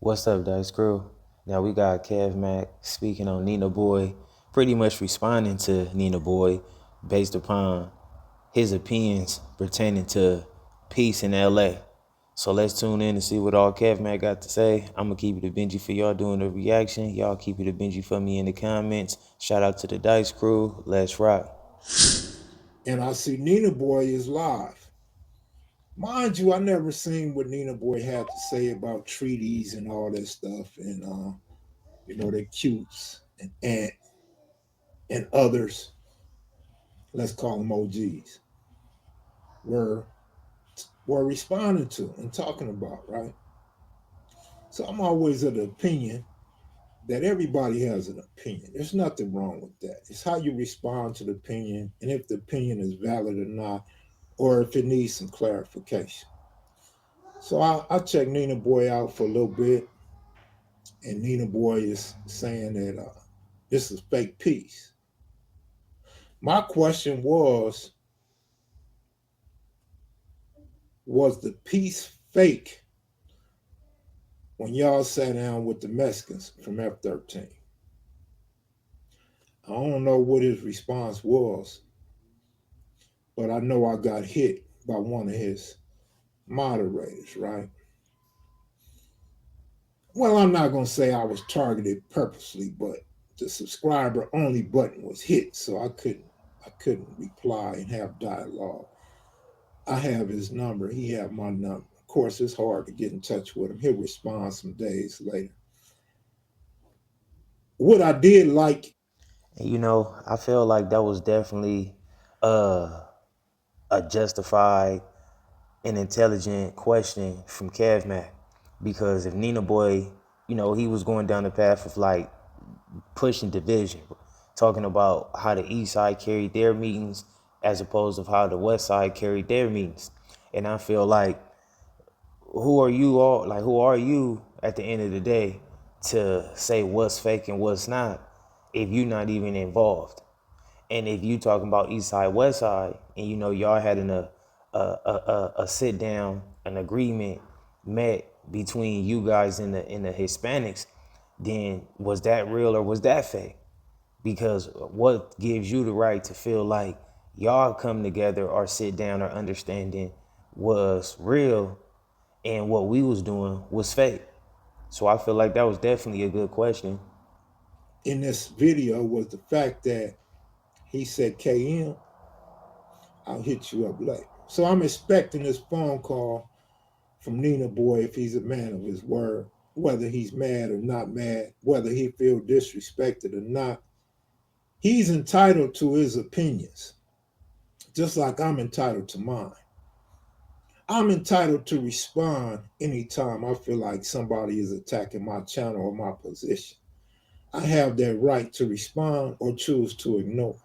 What's up, Dice Crew? Now we got Kev Mac speaking on Nina Boy, pretty much responding to Nina Boy based upon his opinions pertaining to peace in LA. So let's tune in and see what all Kev Mac got to say. I'm gonna keep it a Benji for y'all doing the reaction. Y'all keep it a Benji for me in the comments. Shout out to the Dice Crew. Let's rock. And I see Nina Boy is live. Mind you, I never seen what Nina Boy had to say about treaties and all that stuff, and the cutes and and others, let's call them OGs, were were responding to and talking about, right? So I'm always of the opinion that everybody has an opinion. There's nothing wrong with that. It's how you respond to the opinion and if the opinion is valid or not, or if it needs some clarification. So I checked Nina Boy out for a little bit, and Nina Boy is saying that this is fake peace. My question was the peace fake when y'all sat down with the Mexicans from F-13? I don't know what his response was, but I know I got hit by one of his moderators, right? Well, I'm not going to say I was targeted purposely, but the subscriber only button was hit, so I couldn't reply and have dialogue. I have his number. He have my number. Of course, it's hard to get in touch with him. He'll respond some days later. What I did like, And I feel like that was definitely uh, a justified an intelligent question from Kev Mac, because if Nina Boy, he was going down the path of like pushing division, talking about how the East Side carried their meetings as opposed to how the West Side carried their meetings. And I feel like who are you at the end of the day to say what's fake and what's not if you're not even involved? And if you talking about East Side, West Side, and y'all had a sit down, an agreement met between you guys and the Hispanics, then was that real or was that fake? Because what gives you the right to feel like y'all come together or sit down or understanding was real and what we was doing was fake? So I feel like that was definitely a good question. in this video was the fact that he said, KM, I'll hit you up later. So I'm expecting this phone call from Nina Boy if he's a man of his word, whether he's mad or not mad, whether he feel disrespected or not. He's entitled to his opinions, just like I'm entitled to mine. I'm entitled to respond anytime I feel like somebody is attacking my channel or my position. I have that right to respond or choose to ignore.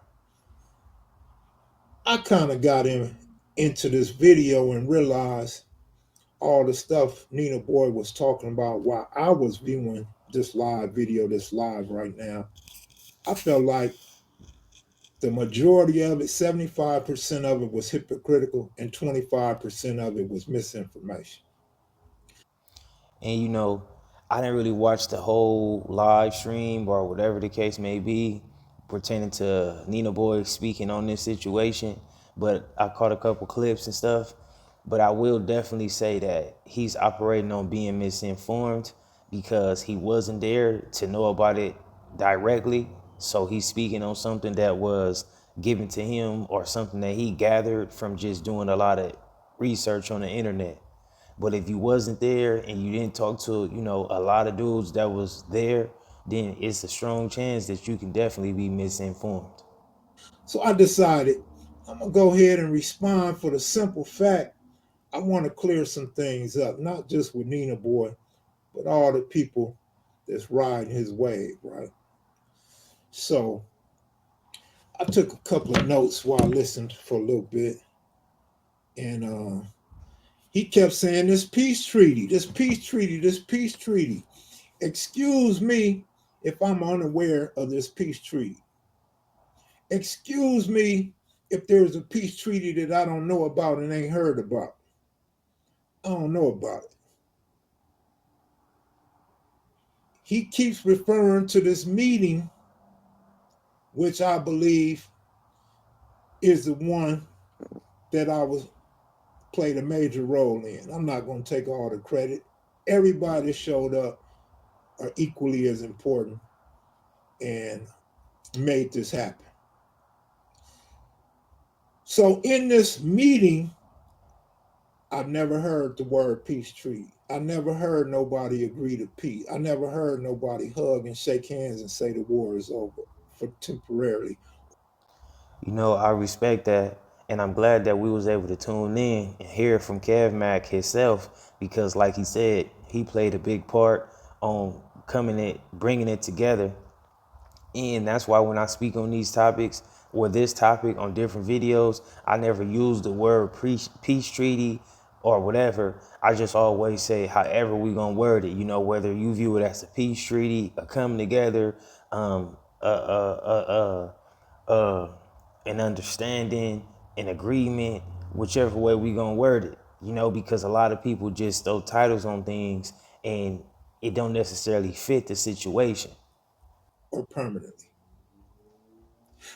I kind of got into this video and realized all the stuff Nina Boy was talking about while I was viewing this live video that's live right now. I felt like the majority of it, 75% of it was hypocritical and 25% of it was misinformation. And I didn't really watch the whole live stream or whatever the case may be pertaining to Nina Boy speaking on this situation, but I caught a couple clips and stuff. But I will definitely say that he's operating on being misinformed because he wasn't there to know about it directly. So he's speaking on something that was given to him or something that he gathered from just doing a lot of research on the internet. But if you wasn't there and you didn't talk to, a lot of dudes that was there, then it's a strong chance that you can definitely be misinformed. So I decided I'm going to go ahead and respond for the simple fact I want to clear some things up, not just with Nina Boy, but all the people that's riding his wave, right? So I took a couple of notes while I listened for a little bit, and he kept saying this peace treaty, this peace treaty, this peace treaty. Excuse me if I'm unaware of this peace treaty. Excuse me if there's a peace treaty that I don't know about and ain't heard about. I don't know about it. He keeps referring to this meeting, which I believe is the one that I was played a major role in. I'm not going to take all the credit. Everybody that showed up are equally as important and made this happen. So in this meeting, I've never heard the word peace treaty. I never heard nobody agree to peace. I never heard nobody hug and shake hands and say the war is over for temporarily. You know, I respect that, and I'm glad that we was able to tune in and hear from Cavat himself because, like he said, he played a big part on bringing it together. And that's why when I speak on these topics or this topic on different videos, I never use the word peace treaty or whatever. I just always say however we gonna word it. You know, whether you view it as a peace treaty, a coming together, um, uh, uh, uh, an understanding, an agreement, whichever way we gonna word it. You know, because a lot of people just throw titles on things and it don't necessarily fit the situation. Or permanently.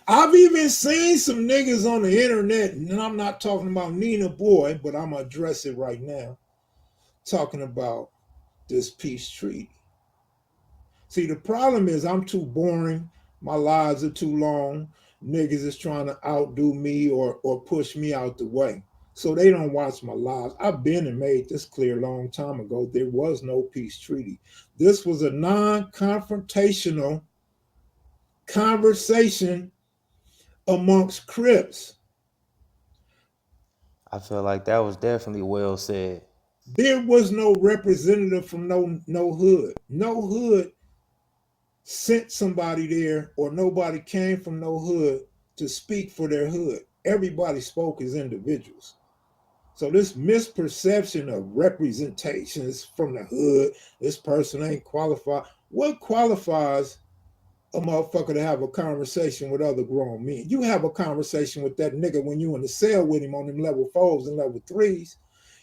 I've even seen some niggas on the internet, and I'm not talking about Nina Boy, but I'm gonna address it right now, talking about this peace treaty. See, the problem is I'm too boring. My lives are too long. Niggas is trying to outdo me or push me out the way. So they don't watch my lives. I've been and made this clear a long time ago. There was no peace treaty. This was a non-confrontational conversation amongst Crips. I feel like that was definitely well said. There was no representative from no hood. No hood sent somebody there, or nobody came from no hood to speak for their hood. Everybody spoke as individuals. So this misperception of representations from the hood, this person ain't qualified. What qualifies a motherfucker to have a conversation with other grown men? You have a conversation with that nigga when you in the cell with him on them level 4s and level 3s.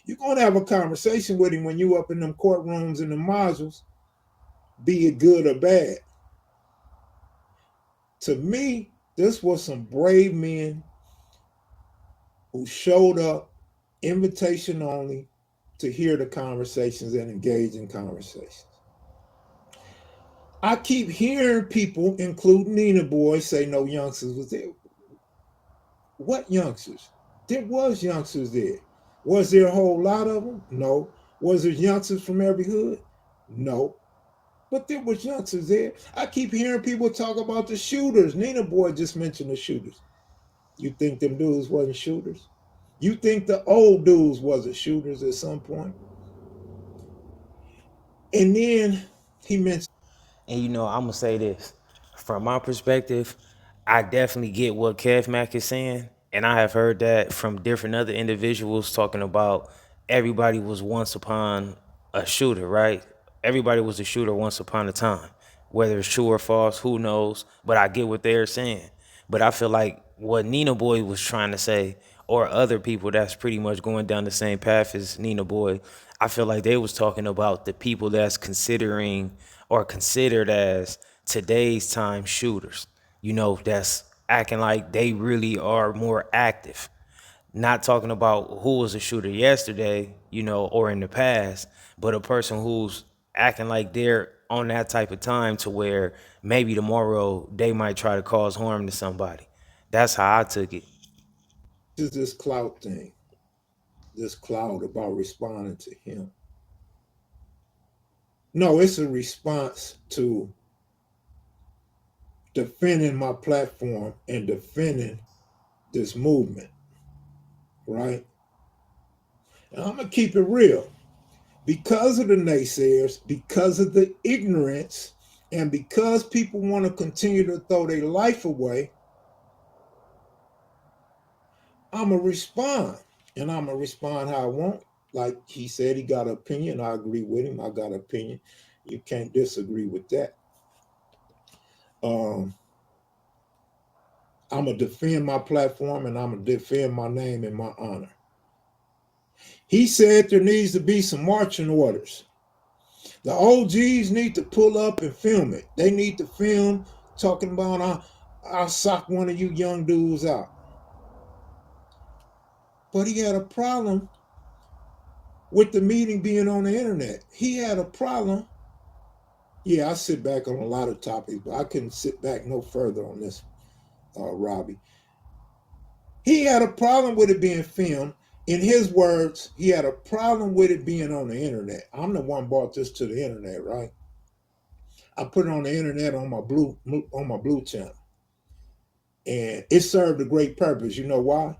You're gonna have a conversation with him when you up in them courtrooms and the modules, be it good or bad. To me, this was some brave men who showed up, invitation only, to hear the conversations and engage in conversations. I keep hearing people, including Nina Boy, say no youngsters was there. What youngsters? There was youngsters there. Was there a whole lot of them? No. Was there youngsters from every hood? No. But there was youngsters there. I keep hearing people talk about the shooters. Nina Boy just mentioned the shooters. You think them dudes wasn't shooters? You think the old dudes wasn't shooters at some point? And then he mentioned And you know, I'm gonna say this from my perspective. I definitely get what Kev Mack is saying, and I have heard that from different other individuals talking about everybody was once upon a shooter, right? Everybody was a shooter once upon a time. Whether it's true or false, who knows? But I get what they're saying. But I feel like what Nina Boy was trying to say, or other people that's pretty much going down the same path as Nina Boy, I feel like they was talking about the people that's considering or considered as today's time shooters. You know, that's acting like they really are more active. Not talking about who was a shooter yesterday, you know, or in the past, but a person who's acting like they're on that type of time to where maybe tomorrow they might try to cause harm to somebody. That's how I took it. this clout thing, this clout about responding to him. No, it's a response to defending my platform and defending this movement, right? And I'm gonna keep it real. Because of the naysayers, because of the ignorance, and because people want to continue to throw their life away, I'm gonna respond. And I'm gonna respond how I want. Like he said, he got an opinion. I agree with him. I got an opinion. You can't disagree with that. Um, I'm gonna defend my platform and I'm gonna defend my name and my honor. He said there needs to be some marching orders. The OGs need to pull up and film it. They need to film talking about I'll sock one of you young dudes out. But he had a problem with the meeting being on the internet. He had a problem. Yeah, I sit back on a lot of topics, but I couldn't sit back no further on this, Robbie. He had a problem with it being filmed. In his words, he had a problem with it being on the internet. I'm the one brought this to the internet, right? I put it on the internet on my blue channel, and it served a great purpose. You know why?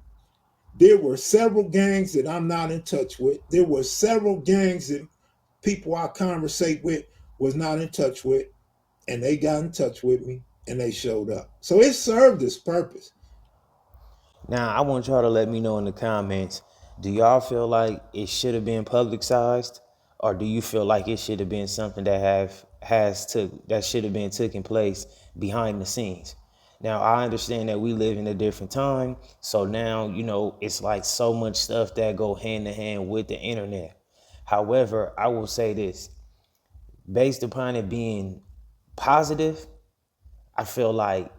There were several gangs that I'm not in touch with. There were several gangs that people I conversate with was not in touch with, and they got in touch with me and they showed up. So it served its purpose. Now, I want y'all to let me know in the comments, do y'all feel like it should have been publicized, or do you feel like it should have been something that should have been taking place behind the scenes? Now, I understand that we live in a different time, so now, it's like so much stuff that go hand in hand with the internet. However, I will say this, based upon it being positive, I feel like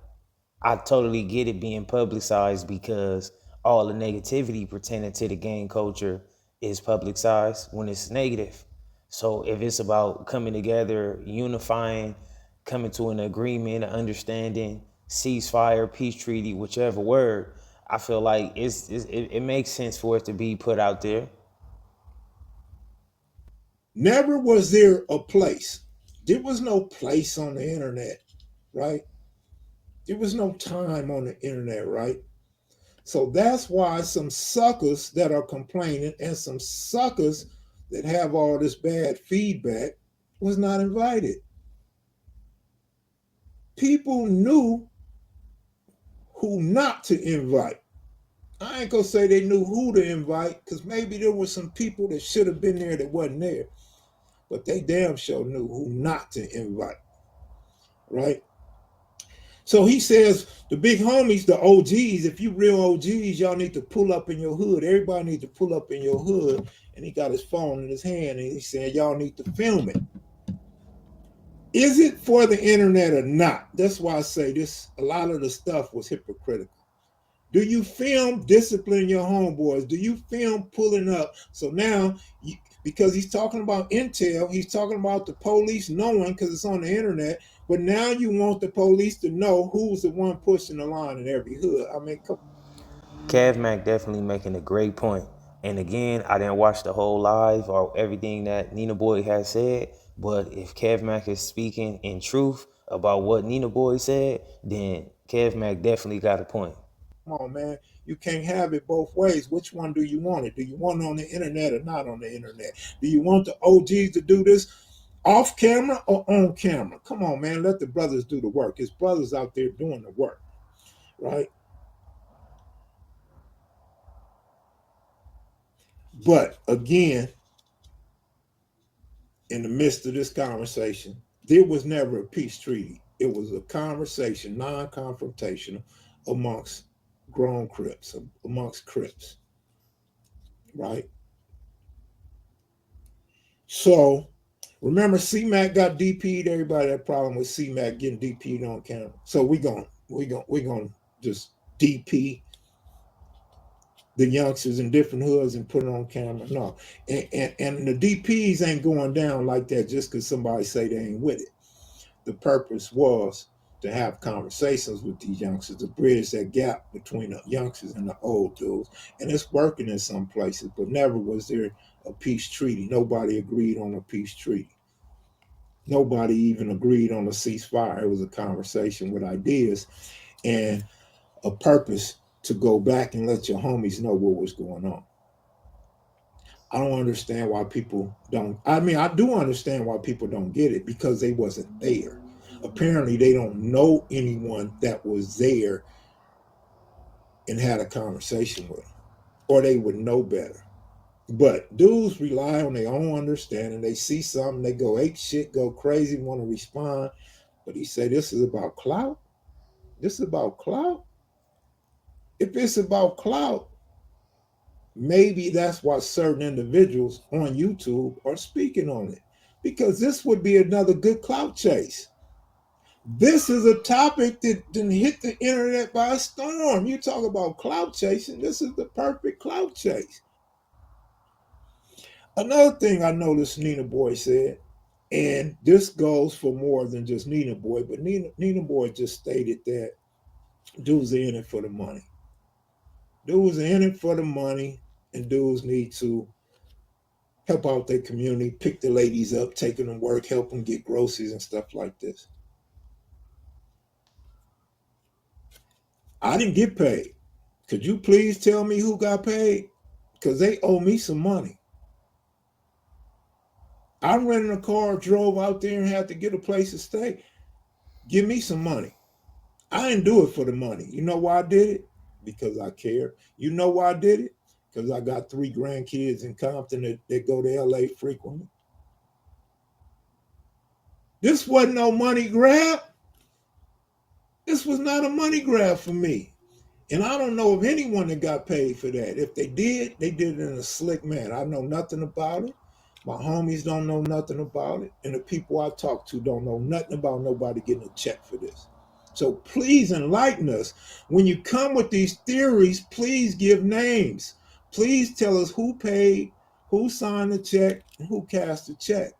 I totally get it being publicized because all the negativity pertaining to the gang culture is publicized when it's negative. So if it's about coming together, unifying, coming to an agreement, an understanding, ceasefire, peace treaty, whichever word, I feel like it makes sense for it to be put out there. Never was there a place. There was no place on the internet, right? There was no time on the internet, right? So that's why some suckers that are complaining and some suckers that have all this bad feedback was not invited. People knew who not to invite. I ain't gonna say they knew who to invite because maybe there were some people that should have been there that wasn't there, but they damn sure knew who not to invite, right? So he says the big homies, the OGs, if you real OGs, y'all need to pull up in your hood. Everybody need to pull up in your hood. And he got his phone in his hand and he said, y'all need to film it. Is it for the internet or not? That's why I say this. A lot of the stuff was hypocritical. Do you film discipline your homeboys? Do you film pulling up? So now, because he's talking about intel, he's talking about the police knowing because it's on the internet. But now you want the police to know who's the one pushing the line in every hood. I mean, come. Kev Mac definitely making a great point. And again, I didn't watch the whole live or everything that Nina Boy has said, but if Kev Mac is speaking in truth about what Nina Boy said, then Kev Mac definitely got a point. Come on, man. You can't have it both ways. Which one do you want it? Do you want it on the internet or not on the internet? Do you want the OGs to do this off camera or on camera? Come on, man. Let the brothers do the work. His brothers out there doing the work, right? But again, in the midst of this conversation, there was never a peace treaty. It was a conversation, non-confrontational, amongst grown Crips, amongst Crips, right? So remember, C-Mac got DP'd. Everybody had a problem with C-Mac getting DP'd on camera. So we gonna just DP the youngsters in different hoods and put it on camera. No, and the DPs ain't going down like that just because somebody say they ain't with it. The purpose was to have conversations with these youngsters to bridge that gap between the youngsters and the old dudes. And it's working in some places, but never was there a peace treaty. Nobody agreed on a peace treaty. Nobody even agreed on a ceasefire. It was a conversation with ideas and a purpose to go back and let your homies know what was going on. I don't understand why people don't. I mean, I do understand why people don't get it because they wasn't there. Apparently, they don't know anyone that was there and had a conversation with them, or they would know better. But dudes rely on their own understanding. They see something, they go ape shit, go crazy, want to respond. But he said, "This is about clout. This is about clout. If it's about clout, maybe that's why certain individuals on YouTube are speaking on it. because this would be another good clout chase. This is a topic that didn't hit the internet by storm. You talk about clout chasing, this is the perfect clout chase. Another thing I noticed Nina Boy said, and this goes for more than just Nina Boy, but Nina Boy just stated that dudes are in it for the money. Dudes are in it for the money, and dudes need to help out their community, pick the ladies up, take them to work, help them get groceries and stuff like this. I didn't get paid. Could you please tell me who got paid? Because they owe me some money. I rented a car, drove out there, and had to get a place to stay. Give me some money. I didn't do it for the money. You know why I did it? Because I care. You know why I did it? Because I got 3 grandkids in Compton that go to LA frequently. This wasn't no money grab. This was not a money grab for me. And I don't know of anyone that got paid for that. If they did it in a slick manner. I know nothing about it. My homies don't know nothing about it. And the people I talk to don't know nothing about nobody getting a check for this. So please enlighten us. When you come with these theories, please give names. Please tell us who paid, who signed the check, and who cast the check.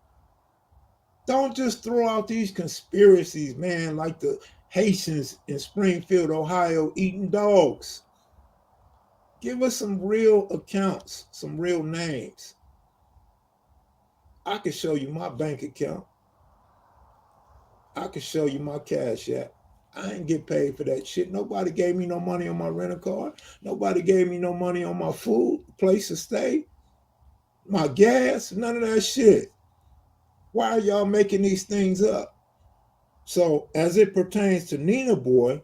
Don't just throw out these conspiracies, man, like the Haitians in Springfield, Ohio, eating dogs. Give us some real accounts, some real names. I can show you my bank account. I can show you my cash app. I ain't get paid for that shit. Nobody gave me no money on my rental car. Nobody gave me no money on my food, place to stay, my gas, none of that shit. Why are y'all making these things up? So, as it pertains to Nina Boy,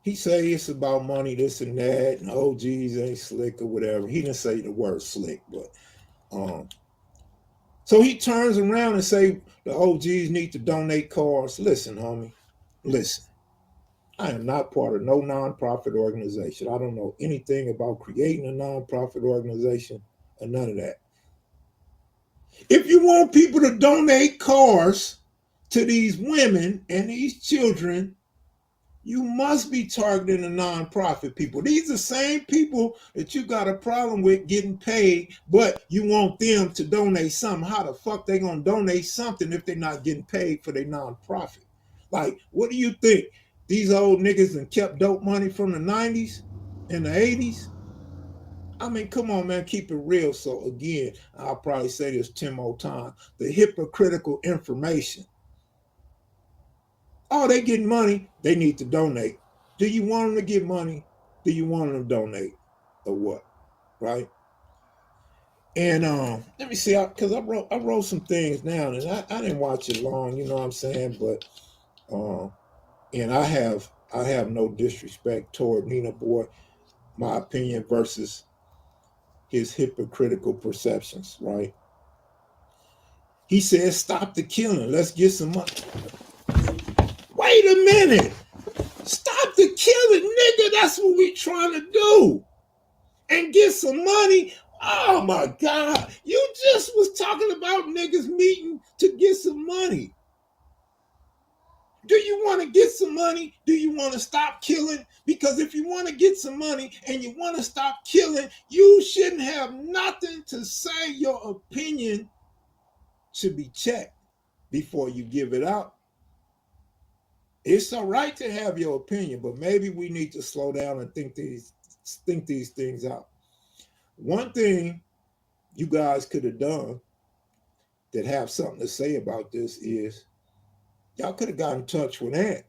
he say it's about money, this and that, and OGs ain't slick or whatever. He didn't say the word slick, but so he turns around and say the OGs need to donate cars. Listen, homie, listen. I am not part of no nonprofit organization. I don't know anything about creating a nonprofit organization or none of that. If you want people to donate cars to these women and these children, you must be targeting the nonprofit people. These are the same people that you got a problem with getting paid, but you want them to donate something. How the fuck they gonna donate something if they're not getting paid for their nonprofit? Like, what do you think? These old niggas that kept dope money from the 90s and the 80s? I mean, come on, man, keep it real. So again, I'll probably say this 10 more times. The hypocritical information. Oh, they getting money. They need to donate. Do you want them to get money? Do you want them to donate? Or what? Right? And let me see, because I wrote some things down, and I didn't watch it long. You know what I'm saying? But and I have no disrespect toward Nina Boy. My opinion versus his hypocritical perceptions. Right? He says, "Stop the killing. Let's get some money." Wait a minute. Stop the killing, nigga. That's what we trying to do. And get some money. Oh my God. You just was talking about niggas meeting to get some money. Do you want to get some money? Do you want to stop killing? Because if you want to get some money and you want to stop killing, you shouldn't have nothing to say. Your opinion should be checked before you give it out. It's all right to have your opinion, but maybe we need to slow down and think these things out. One thing you guys could have done that have something to say about this is y'all could have got in touch with Ant.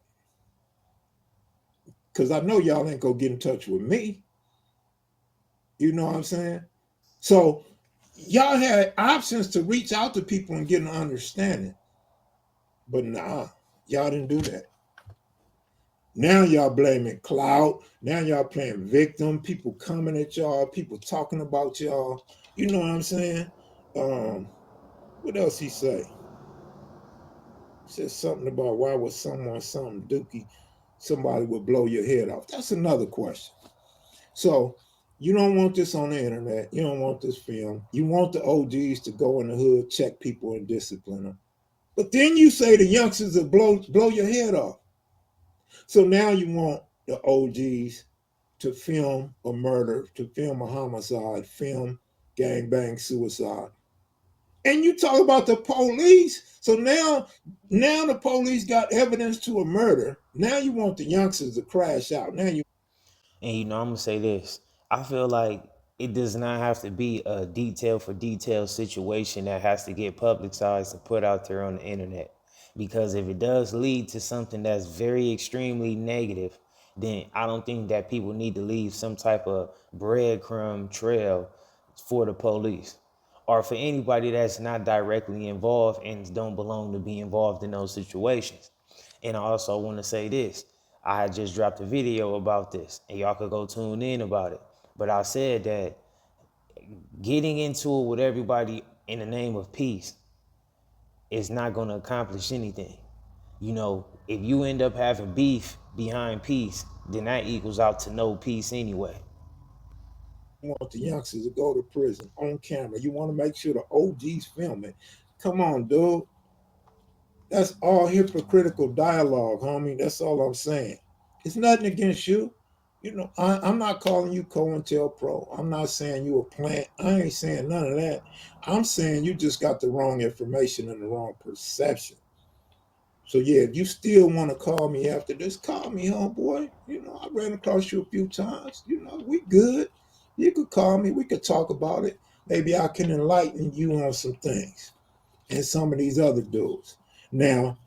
Because I know y'all ain't gonna get in touch with me. You know what I'm saying? So y'all had options to reach out to people and get an understanding. But nah, y'all didn't do that. Now y'all blaming Clout. Now y'all playing victim. People coming at y'all. People talking about y'all. You know what I'm saying? What else he say? He said something about why would someone, something Dookie, somebody would blow your head off. That's another question. So You don't want this on the internet. You don't want this film. You want the OGs to go in the hood, check people, and discipline them. But then you say the youngsters will blow your head off. So now you want the OGs to film a murder, to film a homicide, film gangbang suicide. And you talk about the police. So now the police got evidence to a murder. Now you want the youngsters to crash out. Now you And I'm gonna say this. I feel like it does not have to be a detail for detail situation that has to get publicized and put out there on the internet. Because if it does lead to something that's very extremely negative, then I don't think that people need to leave some type of breadcrumb trail for the police or for anybody that's not directly involved and don't belong to be involved in those situations. And I also want to say this. I had just dropped a video about this, and y'all could go tune in about it. But I said that getting into it with everybody in the name of peace is not going to accomplish anything. If you end up having beef behind peace, then that equals out to no peace anyway. want the youngsters to go to prison on camera. You want to make sure the OGs film it. Come on, dude. That's all hypocritical dialogue, homie. That's all I'm saying. It's nothing against you. I'm not calling you COINTELPRO. I'm not saying you a plant. I ain't saying none of that. I'm saying you just got the wrong information and the wrong perception. So yeah, if you still want to call me after this, call me, homeboy. I ran across you a few times. We good. You could call me. We could talk about it. Maybe I can enlighten you on some things and some of these other dudes. Now,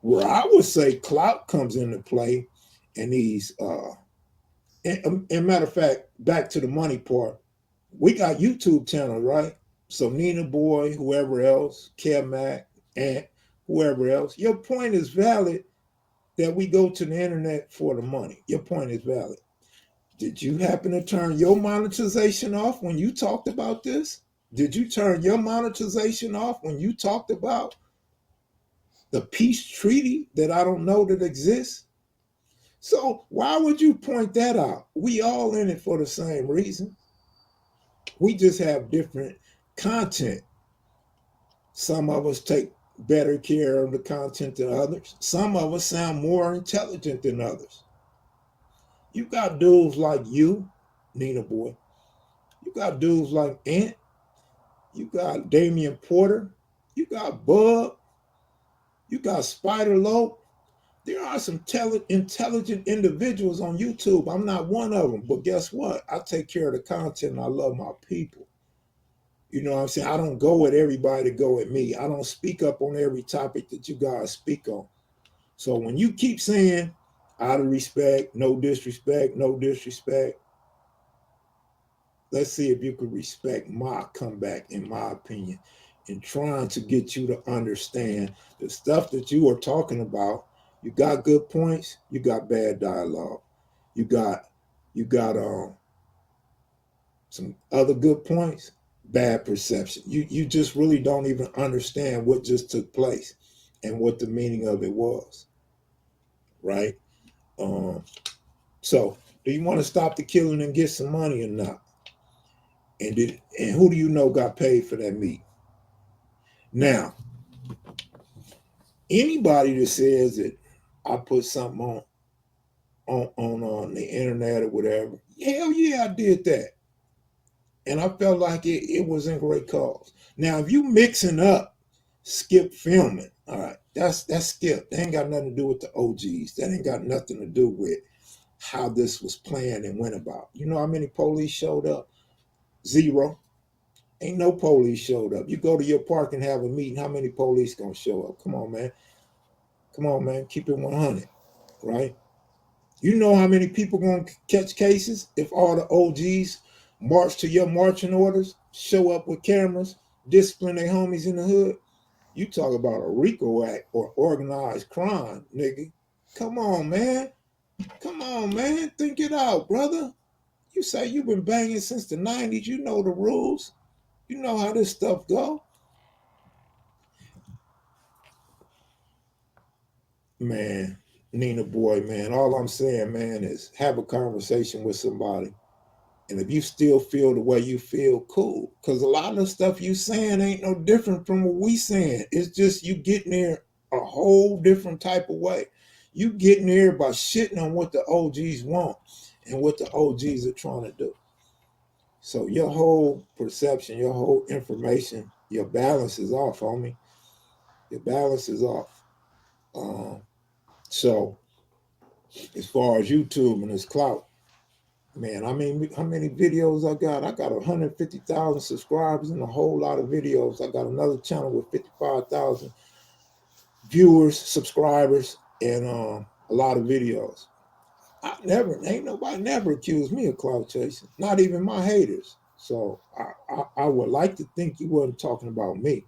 where I would say clout comes into play, and and matter of fact, back to the money part, we got YouTube channels, right? So Nina Boy, whoever else, Cavat, and whoever else, your point is valid that we go to the internet for the money. Your point is valid. Did you happen to turn your monetization off when you talked about this? Did you turn your monetization off when you talked about the peace treaty that I don't know that exists? So why would you point that out? We all in it for the same reason. We just have different content. Some of us take better care of the content than others. Some of us sound more intelligent than others. You got dudes like you, Nina Boy. You got dudes like Ant. You got Damian Porter. You got Bub. You got Spider Lope. There are some intelligent individuals on YouTube. I'm not one of them, but guess what? I take care of the content and I love my people. You know what I'm saying? I don't go at everybody to go at me. I don't speak up on every topic that you guys speak on. So when you keep saying out of respect, no disrespect, no disrespect, let's see if you could respect my comeback, in my opinion, in trying to get you to understand the stuff that you are talking about. You got good points, you got bad dialogue. You got some other good points, bad perception. You just really don't even understand what just took place and what the meaning of it was, right? Um, so do you want to stop the killing and get some money or not? And who do you know got paid for that meat? Now, anybody that says that I put something on the internet or whatever, hell yeah, I did that. And I felt like it was in great cause. Now, if you mixing up skip filming, all right, that's skip. That ain't got nothing to do with the OGs. That ain't got nothing to do with how this was planned and went about. You know how many police showed up? Zero. Ain't no police showed up. You go to your park and have a meeting, how many police gonna show up? Come on, man. Come on, man. Keep it 100, right? You know how many people gonna catch cases if all the OGs march to your marching orders, show up with cameras, discipline their homies in the hood? You talk about a RICO Act or organized crime, nigga. Come on, man. Come on, man. Think it out, brother. You say you've been banging since the 90s. You know the rules. You know how this stuff go. Man, Nina Boy, man. All I'm saying, man, is have a conversation with somebody. And if you still feel the way you feel, cool. Because a lot of the stuff you saying ain't no different from what we saying. It's just you getting there a whole different type of way. You getting there by shitting on what the OGs want and what the OGs are trying to do. So your whole perception, your whole information, your balance is off, homie. Your balance is off. Um, so as far as YouTube and this clout, man, I mean, how many videos I got? I got 150,000 subscribers and a whole lot of videos. I got another channel with 55,000 viewers, subscribers, and a lot of videos. Ain't nobody never accused me of clout chasing, not even my haters. So I would like to think you wasn't talking about me.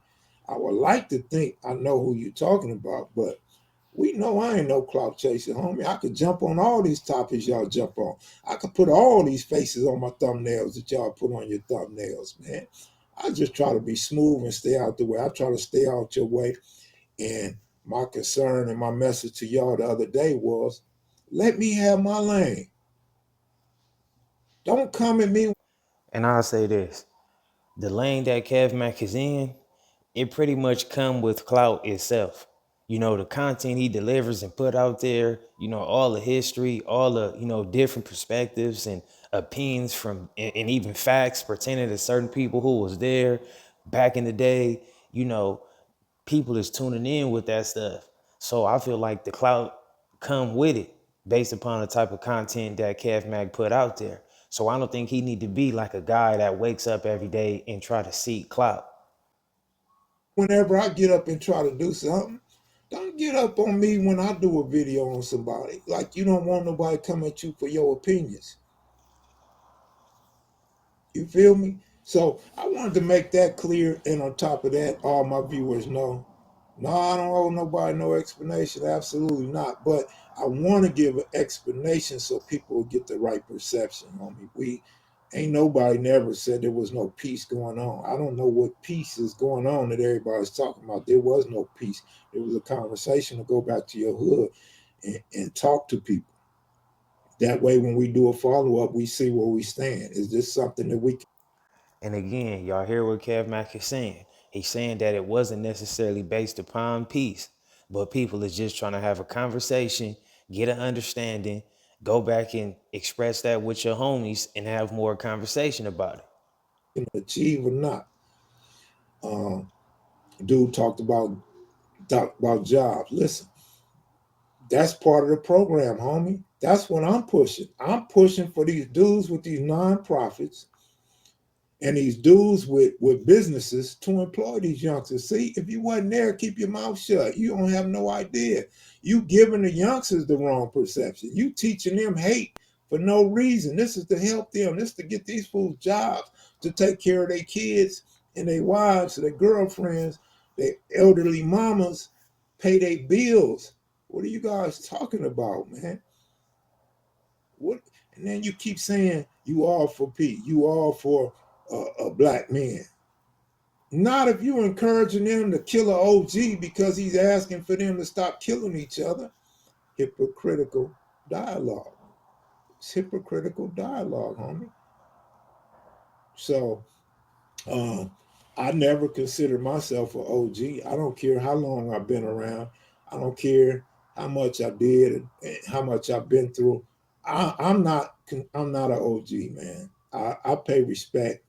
I would like to think I know who you're talking about, but we know I ain't no clout chaser, homie. I could jump on all these topics y'all jump on. I could put all these faces on my thumbnails that y'all put on your thumbnails, man. I just try to be smooth and stay out the way. I try to stay out your way. And my concern and my message to y'all the other day was, let me have my lane. Don't come at me. And I'll say this: the lane that Kev Mac is in, it pretty much come with Clout itself. You know, the content he delivers and put out there, you know, all the history, all the, you know, different perspectives and opinions from and even facts pertaining to certain people who was there back in the day, you know, people is tuning in with that stuff. So I feel like the clout come with it based upon the type of content that Kev Mag put out there. So I don't think he need to be like a guy that wakes up every day and try to seek clout. Whenever I get up and try to do something, don't get up on me when I do a video on somebody. Like you don't want nobody come at you for your opinions. You feel me? So I wanted to make that clear. And on top of that, all my viewers know. No, I don't owe nobody no explanation. Absolutely not. But I want to give an explanation so people will get the right perception on me. We ain't nobody never said there was no peace going on. I don't know what peace is going on that everybody's talking about. There was no peace. There was a conversation to go back to your hood and talk to people. That way, when we do a follow up, we see where we stand. Is this something that we And again, y'all hear what Kev Mack is saying. He's saying that it wasn't necessarily based upon peace, but people is just trying to have a conversation, get an understanding, go back and express that with your homies and have more conversation about it. can achieve or not? Um, Dude talked about jobs. Listen, that's part of the program, homie. That's what I'm pushing. I'm pushing for these dudes with these nonprofits and these dudes with businesses to employ these youngsters. See, if you wasn't there, keep your mouth shut. You don't have no idea. You giving the youngsters the wrong perception. You teaching them hate for no reason. This is to help them. This is to get these fools jobs to take care of their kids and their wives, their girlfriends, their elderly mamas, pay their bills. What are you guys talking about, man? What? And then you keep saying you all for peace. You all for a black man. Not if you're encouraging them to kill an OG because he's asking for them to stop killing each other. Hypocritical dialogue. It's hypocritical dialogue, homie. So um, I never considered myself an OG. I don't care how long I've been around. I don't care how much I did and how much I've been through. I'm not. I'm not an OG, man. I pay respect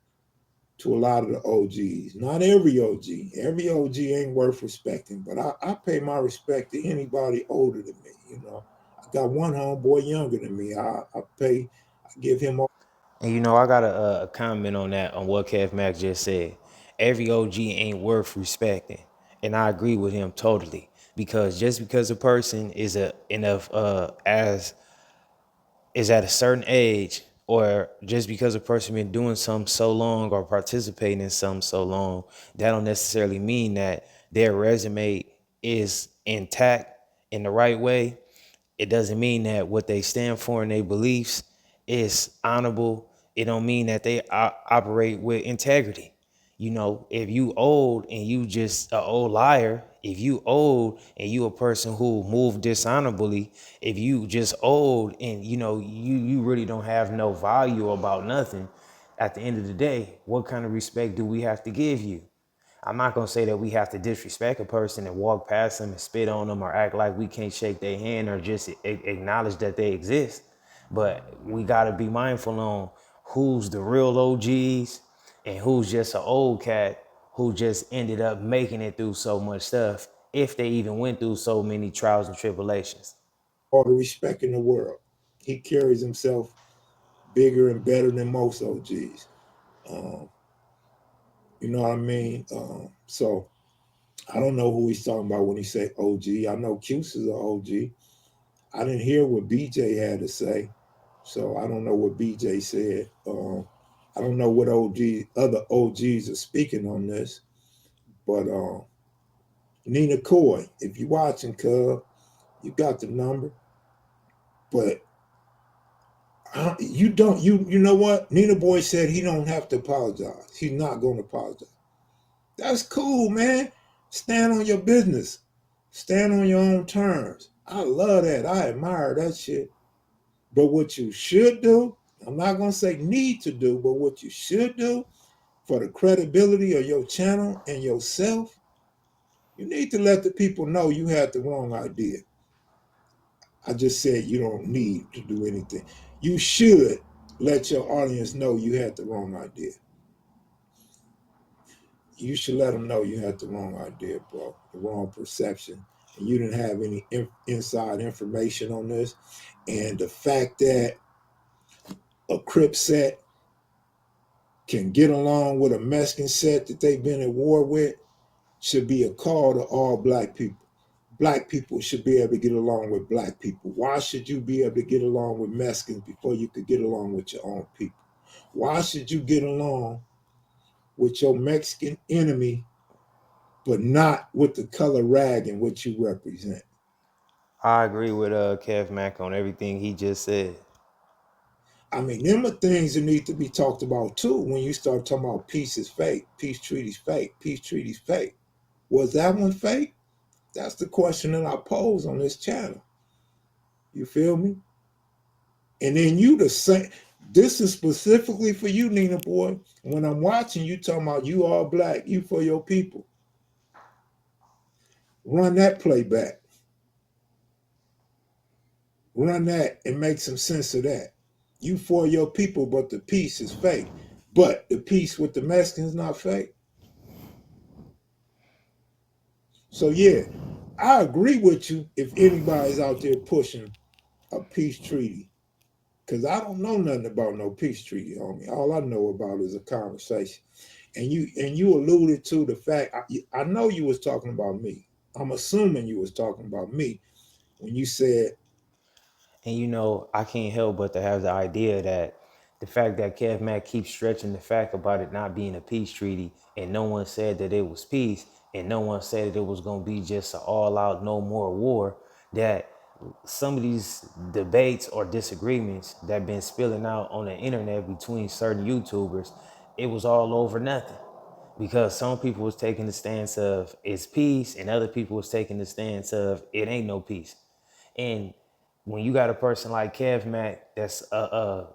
to a lot of the OGs. Not every OG. Every OG ain't worth respecting, but I pay my respect to anybody older than me. You know, I got one homeboy younger than me. I pay. I give him all. And you know, I got a comment on that, on what Kev Mack just said. Every OG ain't worth respecting. And I agree with him totally. Because just because a person is a enough as is at a certain age, or just because a person been doing something so long or participating in something so long, that don't necessarily mean that their resume is intact in the right way. It doesn't mean that what they stand for and their beliefs is honorable. It don't mean that they operate with integrity. You know, if you old and you just a old liar, If you old and you a person who move dishonorably, if you just old and you really don't have no value about nothing, at the end of the day, what kind of respect do we have to give you? I'm not gonna say that we have to disrespect a person and walk past them and spit on them or act like we can't shake their hand or just acknowledge that they exist. But we gotta be mindful on who's the real OGs and who's just an old cat who just ended up making it through so much stuff, if they even went through so many trials and tribulations. All the respect in the world. He carries himself bigger and better than most OGs. Um, you know what I mean? So I don't know who he's talking about when he say OG. I know Cuse is an OG. I didn't hear what BJ had to say, so I don't know what BJ said. I don't know what other OGs are speaking on this, but Nina Coy, if you're watching, cub, you got the number, but you don't. You know what? Nina Boy said he don't have to apologize. He's not going to apologize. That's cool, man. Stand on your business. Stand on your own terms. I love that. I admire that shit. But what you should do, I'm not going to say need to do, but what you should do for the credibility of your channel and yourself, you need to let the people know you had the wrong idea. I just said you don't need to do anything. You should let your audience know you had the wrong idea. You should let them know you had the wrong idea, bro, the wrong perception, and you didn't have any inside information on this. And the fact that a CRIP set can get along with a Mexican set that they've been at war with should be a call to all black people. Black people should be able to get along with black people. Why should you be able to get along with Mexicans before you could get along with your own people? Why should you get along with your Mexican enemy, but not with the color rag in which you represent? I agree with Kev Mack on everything he just said. I mean, them are things that need to be talked about too when you start talking about peace is fake, peace treaty's fake, peace treaty's fake. Was that one fake? That's the question that I pose on this channel. You feel me? And then you the same. This is specifically for you, Nina boy. When I'm watching you talking about you all black, you for your people. Run that playback. Run that and make some sense of that. You for your people, but the peace is fake. But the peace with the Mexicans not fake. So yeah, I agree with you if anybody's out there pushing a peace treaty. Cause I don't know nothing about no peace treaty, homie. All I know about is a conversation. And you alluded to the fact I know you was talking about me. I'm assuming you was talking about me when you said, And I can't help but to have the idea that the fact that Kev Mack keeps stretching the fact about it not being a peace treaty, and no one said that it was peace, and no one said that it was going to be just an all-out no more war, that some of these debates or disagreements that been spilling out on the internet between certain YouTubers, it was all over nothing. Because some people was taking the stance of it's peace, and other people was taking the stance of it ain't no peace. And when you got a person like Kev Mack that's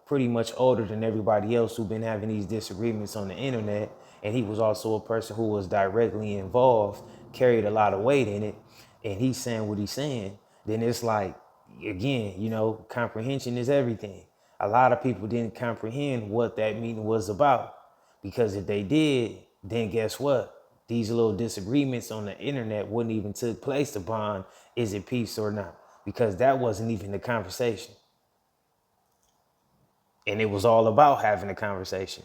pretty much older than everybody else who've been having these disagreements on the internet, and he was also a person who was directly involved, carried a lot of weight in it, and he's saying what he's saying, then it's like, again, comprehension is everything. A lot of people didn't comprehend what that meeting was about, because if they did, then guess what? These little disagreements on the internet wouldn't even took place to bond, is it peace or not? Because that wasn't even the conversation. And it was all about having a conversation.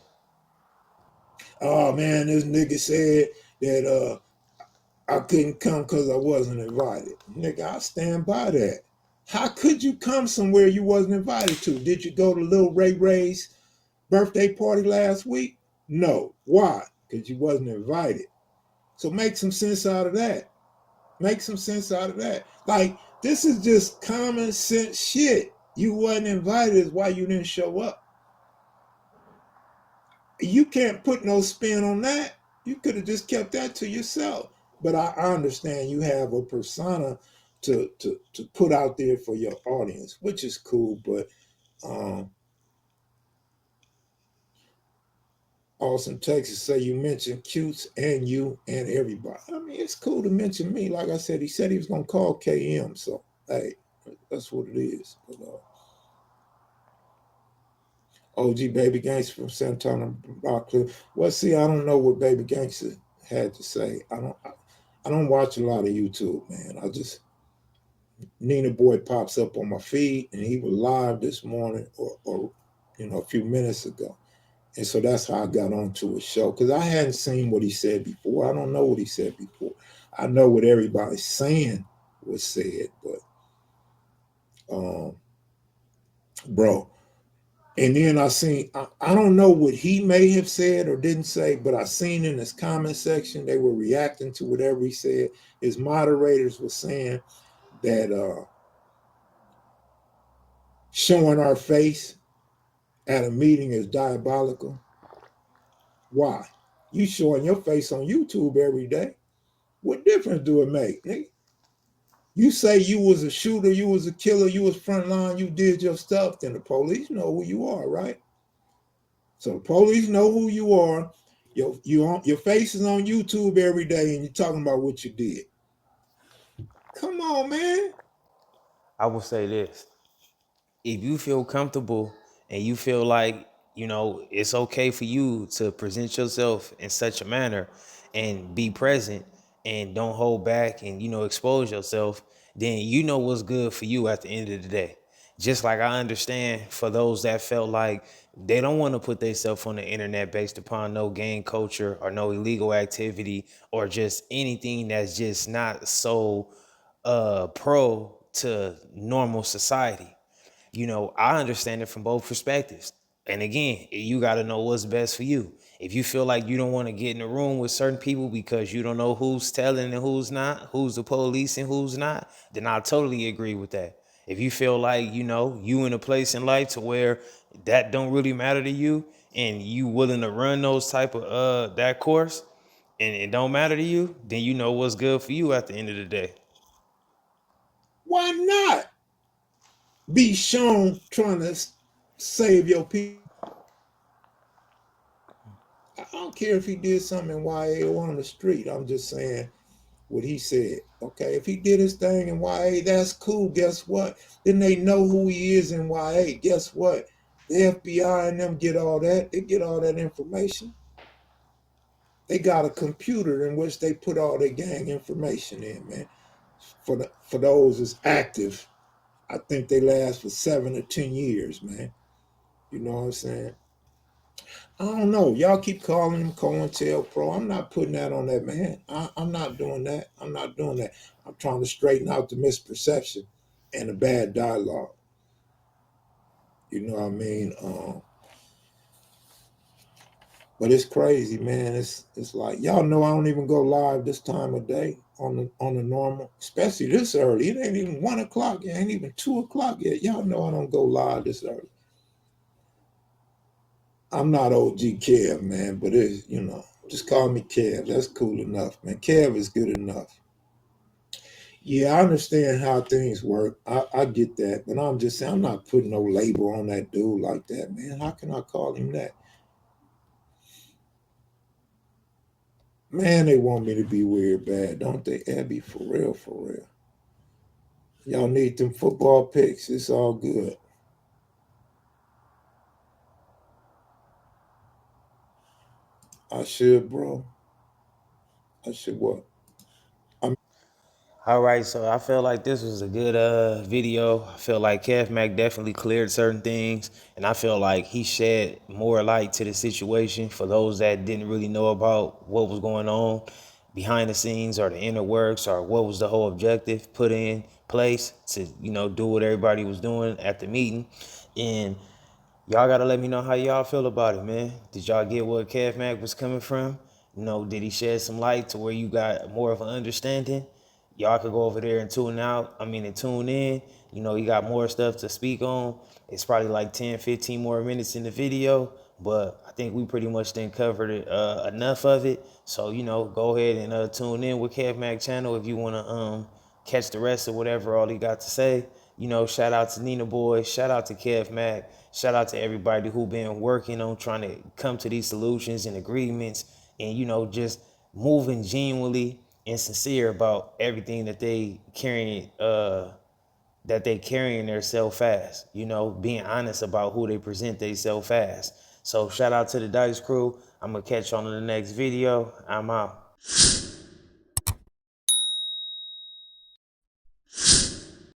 oh man, this nigga said that I couldn't come because I wasn't invited. Nigga, I stand by that. How could you come somewhere you wasn't invited to? Did you go to Lil Ray Ray's birthday party last week? No. Why? Because you wasn't invited. So make some sense out of that. Make some sense out of that. Like, this is just common sense shit. You wasn't invited is why you didn't show up. You can't put no spin on that. You could have just kept that to yourself. But I understand you have a persona to put out there for your audience, which is cool. But um, Austin, Texas, say you mentioned cutes and you and everybody. I mean, it's cool to mention me. Like I said he was gonna call KM. So hey, that's what it is. But OG Baby Gangster from Santana Rockcliffe. Well, see, I don't know what Baby Gangster had to say. I don't watch a lot of YouTube, man. I just Nina Boy pops up on my feed, and he was live this morning, or a few minutes ago, and so that's how I got onto his show because I hadn't seen what he said before. I don't know what he said before. I know what everybody's saying was said, but um, bro. And then I don't know what he may have said or didn't say, but I seen in his comment section they were reacting to whatever he said. His moderators were saying that showing our face at a meeting is diabolical. Why? You showing your face on YouTube every day. What difference do it make? Nigga? You say you was a shooter, you was a killer, you was frontline, you did your stuff, then the police know who you are, right? So the police know who you are. Your face is on YouTube every day, and you're talking about what you did. Come on, man. I will say this: if you feel comfortable and you feel like it's okay for you to present yourself in such a manner and be present and don't hold back and expose yourself, then you know what's good for you at the end of the day. Just like I understand for those that felt like they don't want to put themselves on the internet based upon no gang culture or no illegal activity or just anything that's just not so pro to normal society. I understand it from both perspectives. And again, you got to know what's best for you. If you feel like you don't want to get in the room with certain people because you don't know who's telling and who's not, who's the police and who's not, then I totally agree with that. If you feel like, you in a place in life to where that don't really matter to you and you willing to run those type of that course and it don't matter to you, then you know what's good for you at the end of the day. Why not be shown trying to save your people? I don't care if he did something in YA or on the street. I'm just saying what he said. Okay, if he did his thing in YA, that's cool. Guess what? Then they know who he is in YA. Guess what? The FBI and them get all that. They get all that information. They got a computer in which they put all their gang information in, man. For those that's active, I think they last for 7 or 10 years, man. You know what I'm saying? I don't know. Y'all keep calling him COINTELPRO. I'm not putting that on that man. I'm not doing that. I'm not doing that. I'm trying to straighten out the misperception and the bad dialogue. You know what I mean? But it's crazy, man. It's like y'all know I don't even go live this time of day on the normal, especially this early. It ain't even 1 o'clock. It ain't even 2 o'clock yet. Y'all know I don't go live this early. I'm not OG Kev, man, but it's just call me Kev. That's cool enough, man. Kev is good enough. Yeah, I understand how things work. I get that, but I'm just saying I'm not putting no label on that dude like that, man. How can I call him that? Man, they want me to be weird bad, don't they, Abby? For real, for real. Y'all need them football picks. It's all good. I should, bro. I should what? I'm All right, so I feel like this was a good video. I feel like Kev Mac definitely cleared certain things, and I feel like he shed more light to the situation for those that didn't really know about what was going on behind the scenes or the inner works or what was the whole objective put in place to do what everybody was doing at the meeting. And y'all gotta let me know how y'all feel about it, man. Did y'all get where Kev Mac was coming from? Did he shed some light to where you got more of an understanding? Y'all could go over there and tune out. I mean, and tune in. You got more stuff to speak on. It's probably like 10, 15 more minutes in the video. but I think we pretty much then covered it, enough of it. So, go ahead and tune in with Kev Mac channel if you want to catch the rest of whatever all he got to say. Shout out to Nina Boy, shout out to Kev Mac, shout out to everybody who been working on trying to come to these solutions and agreements, and just moving genuinely and sincere about everything that they carrying themselves fast, being honest about who they present themselves as. So shout out to the Dice Crew. I'm gonna catch you on the next video. I'm out.